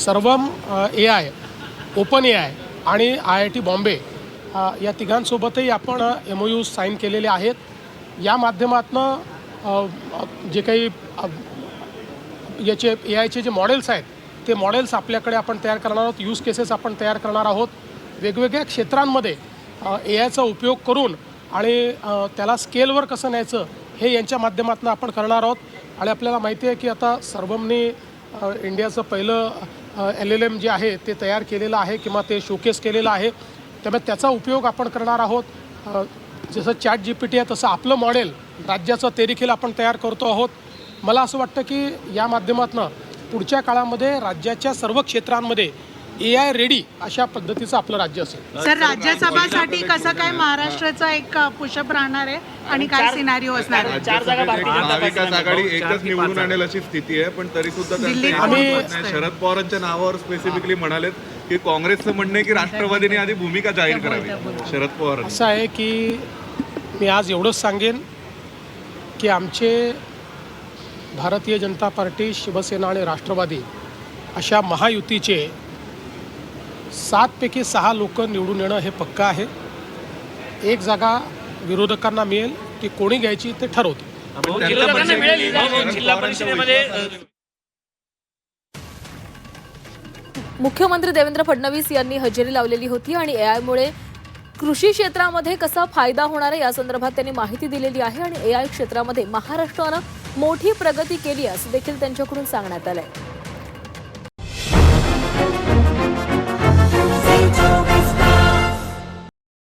सर्वम AI, open AI आणि IIT Bombay या तिघांसोबतही आपण MOU साईन केलेले आहेत. या माध्यमातून जे काही याचे AIचे जे मॉडेल्स आहेत ते मॉडेल्स आपल्याकडे आपण तयार करणार आहोत. यूज केसेस आपण तयार करणार आहोत. वेगवेगळ्या क्षेत्रांमध्ये AIचा उपयोग करून आणि त्याला स्केलवर कसं न्यायचं हे यांच्या माध्यमातून आपण करणार आहोत. आणि आपल्याला माहिती आहे की आता सर्वमने इंडियाचं पहिलं LLM जे आहे ते तयार केलेलं आहे किंवा ते शोकेस केलेलं आहे. त्यामुळे त्याचा उपयोग आपण करणार आहोत. जसं ChatGPT आहे तसं आपलं मॉडेल राज्याचं ते देखील आपण तयार करतो आहोत. मला असं वाटतं की या माध्यमातून पुढच्या काळामध्ये राज्याच्या सर्व क्षेत्रांमध्ये AI रेडी अशा पद्धतीचं आपलं राज्य असेल. सर, राज्यसभासाठी कसं काय महाराष्ट्राचा एक पुशअप राहणार आहे आणि काय सिनारिओ असणार आहे? 4 जागा महाविकास आघाडी एकच निवडून आणेल अशी स्थिती आहे. पण तरी सुद्धा आम्ही शरद पवारांच्या नावावर स्पेसिफिकली म्हणालेत की काँग्रेसचं म्हणणं आहे की राष्ट्रवादीने आधी भूमिका जाहीर करावी. शरद पवार असं आहे की मी आज एवढंच सांगेन की आमचे भारतीय जनता पार्टी, शिवसेना आणि राष्ट्रवादी अशा महायुतीचे 7 पैकी 6 लोक निवडून येणं हे पक्का आहे. एक जागा विरोधकांना मिळेल, ती कोणी घ्यायची ते ठरवते. मुख्यमंत्री देवेंद्र फडणवीस यांनी हजेरी लावलेली होती आणि AI मुळे कृषी क्षेत्रामध्ये कसा फायदा होणार आहे या संदर्भात त्यांनी माहिती दिलेली आहे आणि AI क्षेत्रामध्ये महाराष्ट्रानं मोठी प्रगती केली असं देखील त्यांच्याकडून सांगण्यात आलंय.